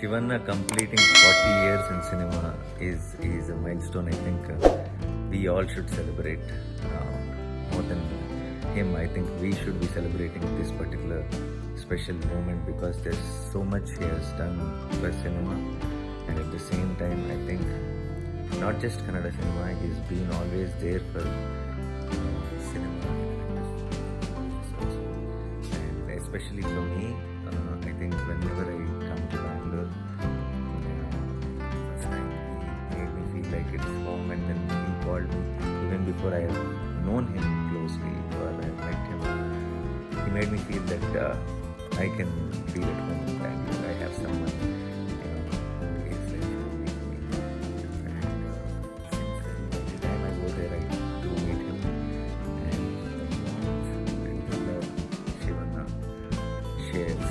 Shivanna completing 40 years in cinema is a milestone. I think we all should celebrate. More than him, I think we should be celebrating this particular special moment because there's so much he has done for cinema, and at the same time, I think not just Kannada cinema, he's been always there for cinema, and especially for me. I think whenever I come to Bangalore, first time he made me feel like it's home, and then he called me even before I have known him closely or I met him. He made me feel that I can feel at home in Bangalore. I have someone, who is like family to me. And since then, every time I go there, I do meet him, and the love Shivanna shares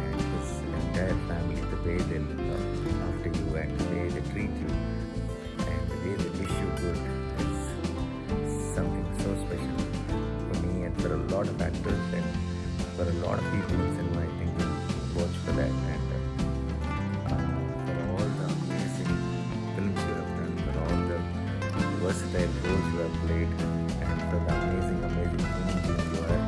and his entire family, the way they look after you and the way they treat you and the way they wish you good is something so special for me and for a lot of actors and for a lot of people in cinema. I think will watch for that, and for all the amazing films you have done, for all the versatile roles you have played, and for the amazing human being you are.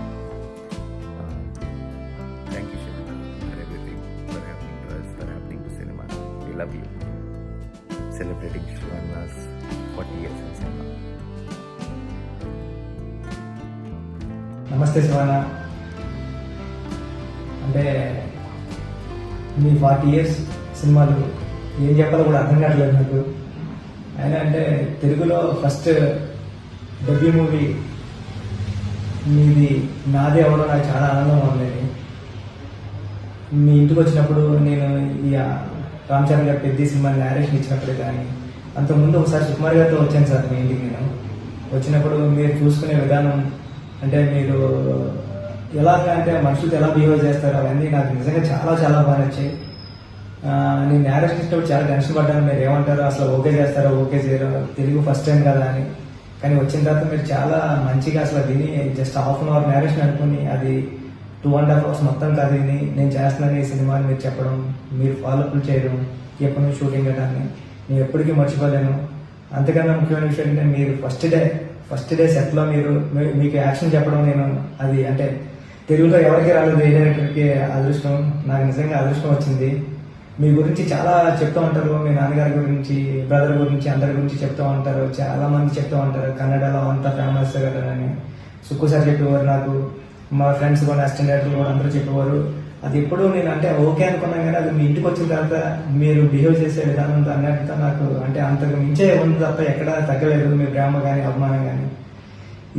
Thank you, Shivanna, for everything, for happening to us, for happening to cinema. We love you. Celebrating Shivanna's 40 years in cinema. నమస్తే శివన్న. అంటే మీ 40 years సినిమాలు ఏం చెప్పాలో కూడా అర్థం కావట్లేదు నాకు. అయినా అంటే తెలుగులో ఫస్ట్ డెబ్యూ మూవీ మీది నాదే అవ్వడం నాకు చాలా ఆనందంగా ఉండేది. మీ ఇంటికి వచ్చినప్పుడు నేను ఈ రామ్ చరణ్ గారి పెద్ద సినిమా నేరేషన్ ఇచ్చినప్పుడు కానీ, అంతకుముందు ఒకసారి సుకుమార్ గారితో వచ్చాను సార్ మీ ఇంటికి. నేను వచ్చినప్పుడు మీరు చూసుకునే విధానం, అంటే మీరు ఎలాగ అంటే మనుషులతో ఎలా బిహేవ్ చేస్తారు, అవన్నీ నాకు నిజంగా చాలా చాలా బాగా నచ్చాయి. నేను నేరేషన్ ఇచ్చినప్పుడు చాలా టెన్షన్ పడ్డాను, మీరు ఏమంటారో, అసలు ఓకే చేస్తారో ఓకే చేయరో, తెలుగు ఫస్ట్ టైం కదా అని. కానీ వచ్చిన తర్వాత మీరు చాలా మంచిగా అసలు విని just half an hour narration అనుకుని అది 2.5 hours మొత్తం కథ విని నేను చేస్తున్నాను ఈ సినిమాని మీరు చెప్పడం, మీరు ఫాలోఅప్లు చేయడం, ఎప్పటి నుంచి షూటింగ్ చేయడాన్ని నేను ఎప్పటికీ మర్చిపోలేను. అంతకన్నా ముఖ్యమైన విషయం ఏంటంటే మీరు ఫస్ట్ డే సెట్లో మీకు యాక్షన్ చెప్పడం, నేను అది అంటే తెలుగులో ఎవరికి రాలేదు, ఏ డైరెక్టర్కి అదృష్టం, నాకు నిజంగా అదృష్టం వచ్చింది. మీ గురించి చాలా చెప్తూ ఉంటారు, మీ నాన్నగారి గురించి, బ్రదర్ గురించి, అందరి గురించి చెప్తూ ఉంటారు, చాలా మంది చెప్తూ ఉంటారు కన్నడలో అంతా ఫేమస్ కదా అని. సుక్కు సార్ చెప్పేవారు, నాకు మా ఫ్రెండ్స్ కూడా, అసిస్టెంట్ డైరెక్టర్లు కూడా అందరూ చెప్పేవారు. అది ఎప్పుడు నేను అంటే ఓకే అనుకున్నాను, కానీ అది మీ ఇంటికి వచ్చిన తర్వాత మీరు బిహేవ్ చేసే విధానంతో అన్నట్టుతో నాకు అంటే అంతకు మించే ఉంది తప్ప ఎక్కడా తగ్గలేదు. మీ ప్రేమ కానీ అభిమానం కానీ.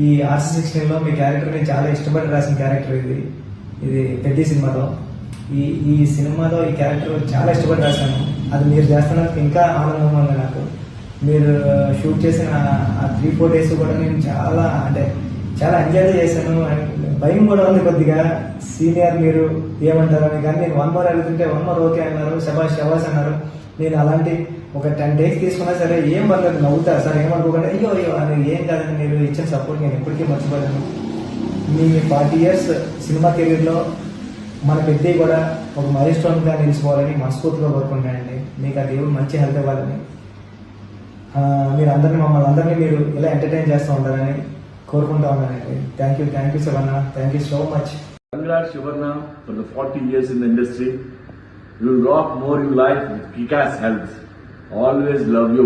ఈ RC16లో మీ క్యారెక్టర్ నేను చాలా ఇష్టపడి రాసిన క్యారెక్టర్ ఇది పెద్ద సినిమాలో. ఈ సినిమాలో ఈ క్యారెక్టర్ చాలా ఇష్టపడి రాశాను. అది మీరు చేస్తున్నందుకు ఇంకా ఆనందంగా ఉంది నాకు. మీరు షూట్ చేసిన ఆ 3-4 days కూడా నేను చాలా ఎంజాయ్ చేశాను. అండ్ భయం కూడా ఉంది కొద్దిగా, సీనియర్ మీరు ఏమంటారని. కానీ నేను 1 more అడుగుతుంటే 1 more ఓకే అన్నారు, శబాష్ అన్నారు. నేను అలాంటి ఒక 10 days తీసుకున్నా సరే ఏం పర్లేదు, నవ్వుతారు సార్, ఏమనుకోకుండా అయ్యో అని. ఏం కాదని మీరు ఇచ్చిన సపోర్ట్ నేను ఎప్పటికీ మర్చిపోలేను. మీ 40 years సినిమా కెరీర్లో మన పెద్దవి కూడా ఒక మైల్స్టోన్గా నిలిచిపోవాలని మనస్ఫూర్తిగా కోరుకుంటానండి. మీకు ఆ దేవుడు మంచి హెల్త్ ఇవ్వాలని, మమ్మల్ని అందరినీ మీరు ఇలా ఎంటర్టైన్ చేస్తూ ఉంటారని కోరుకుంటా ఉన్నానండి. Thank you Shivanna. Thank you so much. Congrats Shivanna for the 40 years in the industry. You will rock more in life with kick-ass health. Always love you.